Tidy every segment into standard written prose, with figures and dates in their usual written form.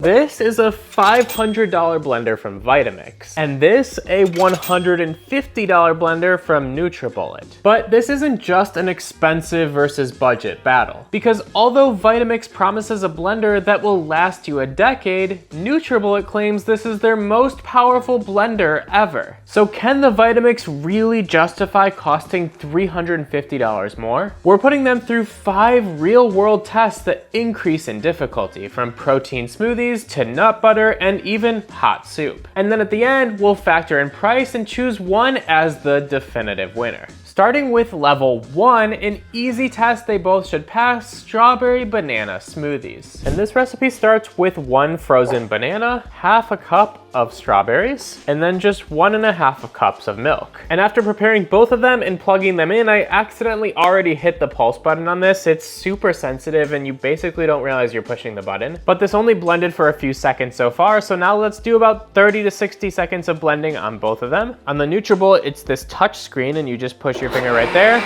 This is a $500 blender from Vitamix, and this a $150 blender from Nutribullet. But this isn't just an expensive versus budget battle, because although Vitamix promises a blender that will last you a decade, Nutribullet claims this is their most powerful blender ever. So can the Vitamix really justify costing $350 more? We're putting them through 5 real-world tests that increase in difficulty, from protein smoothies to nut butter and even hot soup. And then at the end, we'll factor in price and choose one as the definitive winner. Starting with level 1, an easy test they both should pass: strawberry banana smoothies. And this recipe starts with 1 frozen banana, half a cup of strawberries, and then just 1.5 cups of milk. And after preparing both of them and plugging them in, I accidentally already hit the pulse button on this. It's super sensitive and you basically don't realize you're pushing the button. But this only blended for a few seconds so far, so now let's do about 30 to 60 seconds of blending on both of them. On the Nutribullet, it's this touch screen and you just push your finger right there.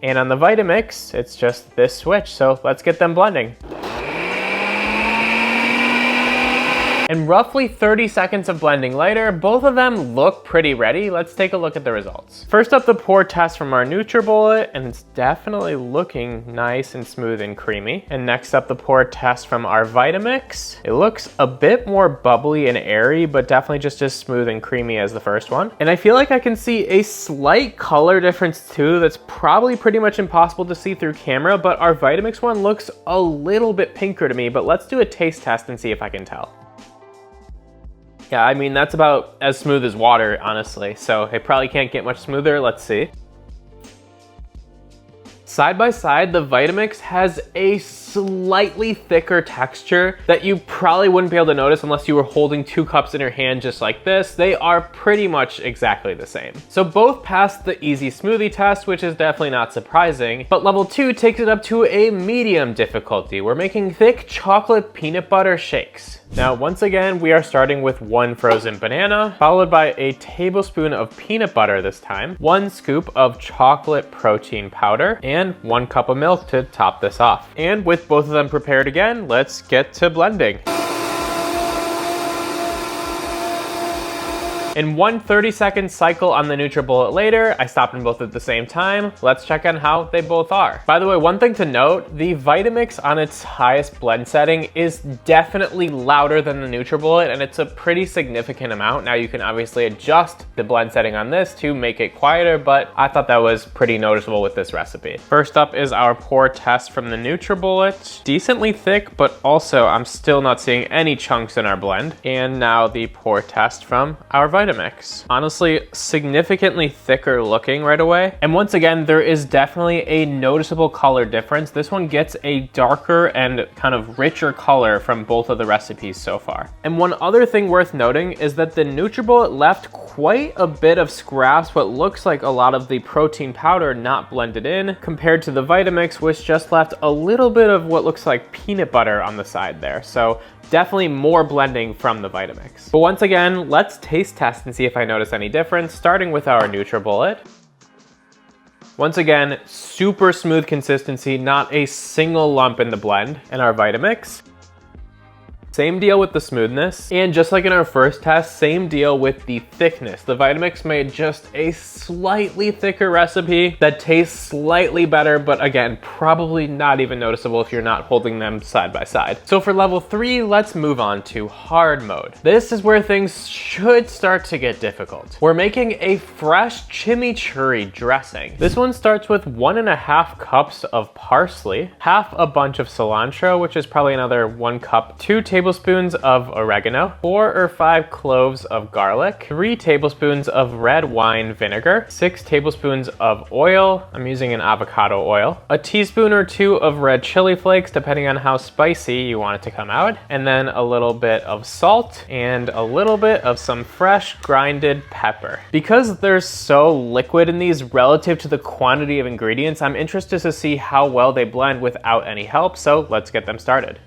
And on the Vitamix, it's just this switch. So let's get them blending. And roughly 30 seconds of blending later, both of them look pretty ready. Let's take a look at the results. First up, the pour test from our Nutribullet, and it's definitely looking nice and smooth and creamy. And next up, the pour test from our Vitamix. It looks a bit more bubbly and airy, but definitely just as smooth and creamy as the first one. And I feel like I can see a slight color difference too that's probably pretty much impossible to see through camera, but our Vitamix one looks a little bit pinker to me, but let's do a taste test and see if I can tell. Yeah, I mean, that's about as smooth as water, honestly. So it probably can't get much smoother. Let's see. Side by side, the Vitamix has a slightly thicker texture that you probably wouldn't be able to notice unless you were holding 2 cups in your hand just like this. They are pretty much exactly the same. So both passed the easy smoothie test, which is definitely not surprising, but level 2 takes it up to a medium difficulty. We're making thick chocolate peanut butter shakes. Now, once again, we are starting with 1 frozen banana, followed by a tablespoon of peanut butter this time, 1 scoop of chocolate protein powder, and 1 cup of milk to top this off. And with both of them prepared again, let's get to blending. In 1 30-second cycle on the Nutribullet later, I stopped them both at the same time. Let's check on how they both are. By the way, one thing to note, the Vitamix on its highest blend setting is definitely louder than the Nutribullet, and it's a pretty significant amount. Now you can obviously adjust the blend setting on this to make it quieter, but I thought that was pretty noticeable with this recipe. First up is our pour test from the Nutribullet. Decently thick, but also I'm still not seeing any chunks in our blend. And now the pour test from our Vitamix. Honestly, significantly thicker looking right away. And once again, there is definitely a noticeable color difference. This one gets a darker and kind of richer color from both of the recipes so far. And one other thing worth noting is that the Nutribullet left quite a bit of scraps, what looks like a lot of the protein powder not blended in, compared to the Vitamix, which just left a little bit of what looks like peanut butter on the side there. So definitely more blending from the Vitamix. But once again, let's taste test and see if I notice any difference, starting with our Nutribullet. Once again, super smooth consistency, not a single lump in the blend. And our Vitamix. Same deal with the smoothness, and just like in our first test, same deal with the thickness. The Vitamix made just a slightly thicker recipe that tastes slightly better, but again, probably not even noticeable if you're not holding them side by side. So for level 3, let's move on to hard mode. This is where things should start to get difficult. We're making a fresh chimichurri dressing. This one starts with 1.5 cups of parsley, half a bunch of cilantro, which is probably another 1 cup, 2 tablespoons of oregano, 4 or 5 cloves of garlic, 3 tablespoons of red wine vinegar, 6 tablespoons of oil, I'm using an avocado oil, a teaspoon or 2 of red chili flakes, depending on how spicy you want it to come out, and then a little bit of salt and a little bit of some fresh grinded pepper. Because they're so liquid in these relative to the quantity of ingredients, I'm interested to see how well they blend without any help, so let's get them started.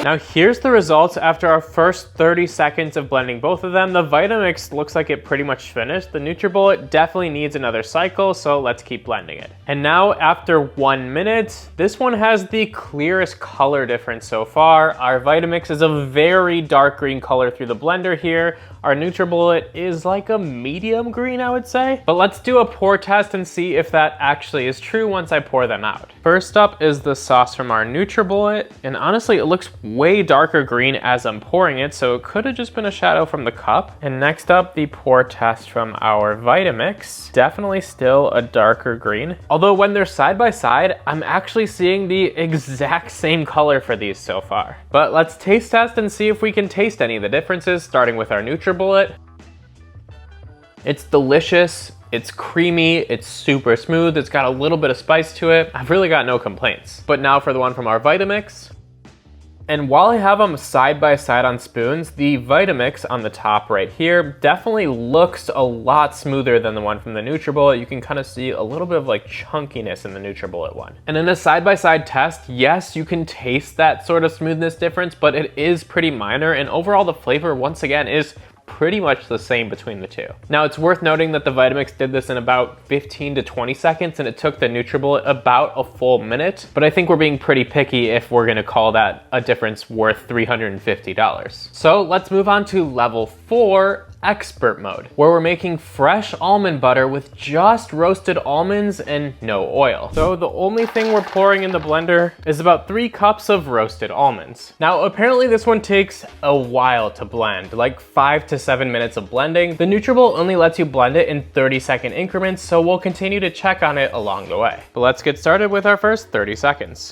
Now here's the results after our first 30 seconds of blending both of them. The Vitamix looks like it pretty much finished. The Nutribullet definitely needs another cycle, so let's keep blending it. And now after 1 minute, this one has the clearest color difference so far. Our Vitamix is a very dark green color through the blender here. Our Nutribullet is like a medium green, I would say. But let's do a pour test and see if that actually is true once I pour them out. First up is the sauce from our Nutribullet, and honestly, it looks way darker green as I'm pouring it, so it could have just been a shadow from the cup. And next up, the pour test from our Vitamix. Definitely still a darker green. Although when they're side by side, I'm actually seeing the exact same color for these so far. But let's taste test and see if we can taste any of the differences, starting with our Nutribullet. It's delicious, it's creamy, it's super smooth, it's got a little bit of spice to it. I've really got no complaints. But now for the one from our Vitamix. And while I have them side by side on spoons, the Vitamix on the top right here definitely looks a lot smoother than the one from the Nutribullet. You can kind of see a little bit of like chunkiness in the Nutribullet one. And in a side by side test, yes, you can taste that sort of smoothness difference, but it is pretty minor. And overall, the flavor, once again, is pretty much the same between the two. Now it's worth noting that the Vitamix did this in about 15 to 20 seconds and it took the Nutribullet about a full minute, but I think we're being pretty picky if we're gonna call that a difference worth $350. So let's move on to level 4, expert mode, where we're making fresh almond butter with just roasted almonds and no oil. So the only thing we're pouring in the blender is about 3 cups of roasted almonds. Now apparently this one takes a while to blend, like 5 to 7 minutes of blending. The Nutribullet only lets you blend it in 30-second increments, so we'll continue to check on it along the way. But let's get started with our first 30 seconds.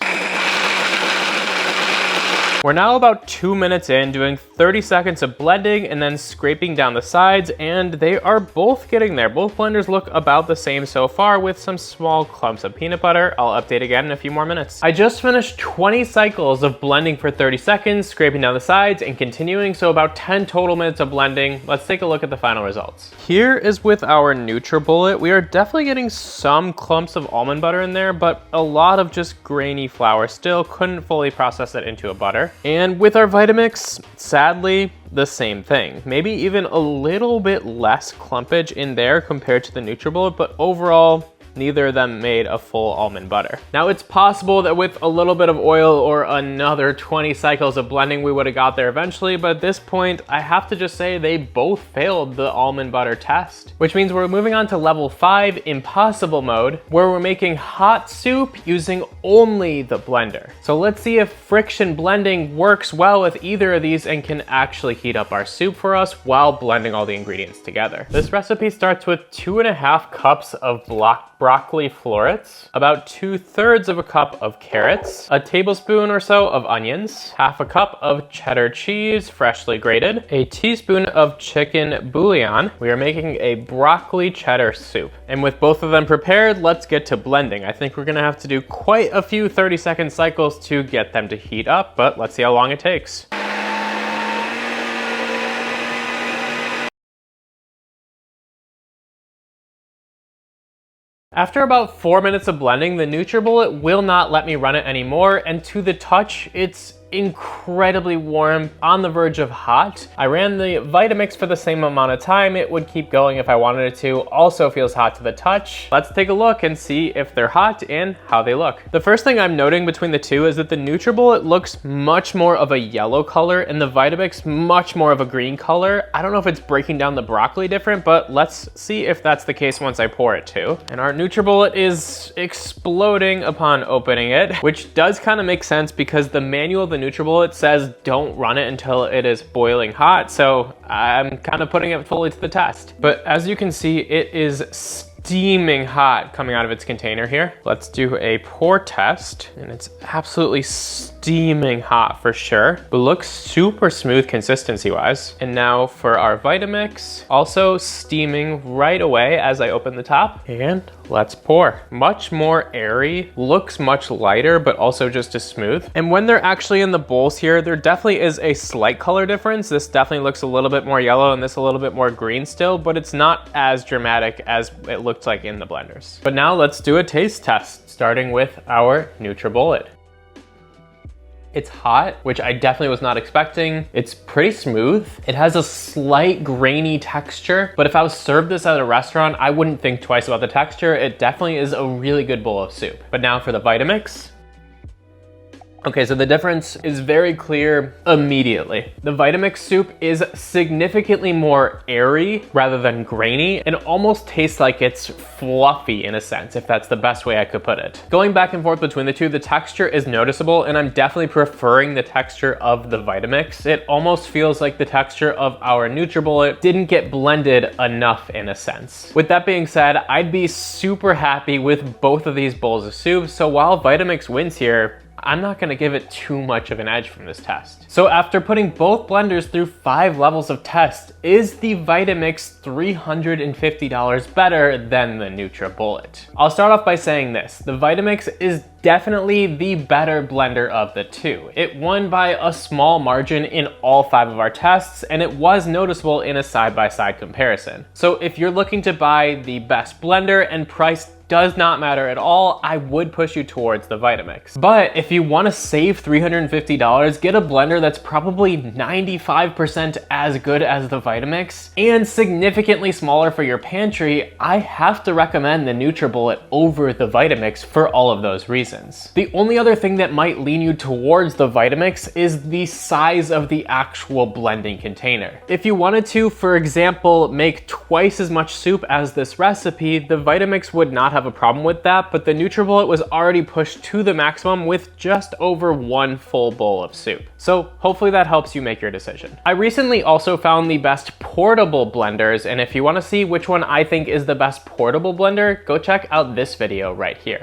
We're now about 2 minutes in, doing 30 seconds of blending and then scraping down the sides, and they are both getting there. Both blenders look about the same so far with some small clumps of peanut butter. I'll update again in a few more minutes. I just finished 20 cycles of blending for 30 seconds, scraping down the sides and continuing, so about 10 total minutes of blending. Let's take a look at the final results. Here is with our Nutribullet. We are definitely getting some clumps of almond butter in there, but a lot of just grainy flour still. Couldn't fully process it into a butter. And with our Vitamix, sadly, the same thing. Maybe even a little bit less clumpage in there compared to the Nutribullet, but overall, neither of them made a full almond butter. Now it's possible that with a little bit of oil or another 20 cycles of blending, we would have got there eventually, but at this point, I have to just say they both failed the almond butter test, which means we're moving on to level 5, impossible mode, where we're making hot soup using only the blender. So let's see if friction blending works well with either of these and can actually heat up our soup for us while blending all the ingredients together. This recipe starts with 2.5 cups of broccoli florets, about 2/3 of a cup of carrots, a tablespoon or so of onions, half a cup of cheddar cheese, freshly grated, a teaspoon of chicken bouillon. We are making a broccoli cheddar soup. And with both of them prepared, let's get to blending. I think we're gonna have to do quite a few 30-second cycles to get them to heat up, but let's see how long it takes. After about 4 minutes of blending, the Nutribullet will not let me run it anymore, and to the touch, it's incredibly warm, on the verge of hot. I ran the Vitamix for the same amount of time. It would keep going if I wanted it to. Also feels hot to the touch. Let's take a look and see if they're hot and how they look. The first thing I'm noting between the two is that the Nutribullet looks much more of a yellow color and the Vitamix much more of a green color. I don't know if it's breaking down the broccoli different, but let's see if that's the case once I pour it too. And our Nutribullet is exploding upon opening it, which does kind of make sense because the manual of the Nutribullet says don't run it until it is boiling hot, so I'm kind of putting it fully to the test. But as you can see, it is steaming hot coming out of its container here. Let's do a pour test, and it's absolutely steaming hot for sure, but looks super smooth consistency wise. And now for our Vitamix, also steaming right away as I open the top, and let's pour. Much more airy, looks much lighter, but also just as smooth. And when they're actually in the bowls here, there definitely is a slight color difference. This definitely looks a little bit more yellow and this a little bit more green still, but it's not as dramatic as it looked like in the blenders. But now let's do a taste test, starting with our Nutribullet. It's hot, which I definitely was not expecting. It's pretty smooth. It has a slight grainy texture, but if I was served this at a restaurant, I wouldn't think twice about the texture. It definitely is a really good bowl of soup. But now for the Vitamix. Okay, so the difference is very clear immediately. The Vitamix soup is significantly more airy rather than grainy, and almost tastes like it's fluffy in a sense, if that's the best way I could put it. Going back and forth between the two, the texture is noticeable, and I'm definitely preferring the texture of the Vitamix. It almost feels like the texture of our Nutribullet didn't get blended enough in a sense. With that being said, I'd be super happy with both of these bowls of soup, so while Vitamix wins here, I'm not gonna give it too much of an edge from this test. So after putting both blenders through 5 levels of test, is the Vitamix $350 better than the Nutribullet? I'll start off by saying this. The Vitamix is definitely the better blender of the two. It won by a small margin in all 5 of our tests, and it was noticeable in a side-by-side comparison. So if you're looking to buy the best blender and price does not matter at all, I would push you towards the Vitamix. But if you want to save $350, get a blender that's probably 95% as good as the Vitamix and significantly smaller for your pantry, I have to recommend the Nutribullet over the Vitamix for all of those reasons. The only other thing that might lean you towards the Vitamix is the size of the actual blending container. If you wanted to, for example, make twice as much soup as this recipe, the Vitamix would not have a problem with that, but the Nutribullet was already pushed to the maximum with just over 1 full bowl of soup. So hopefully that helps you make your decision. I recently also found the best portable blenders, and if you want to see which one I think is the best portable blender, go check out this video right here.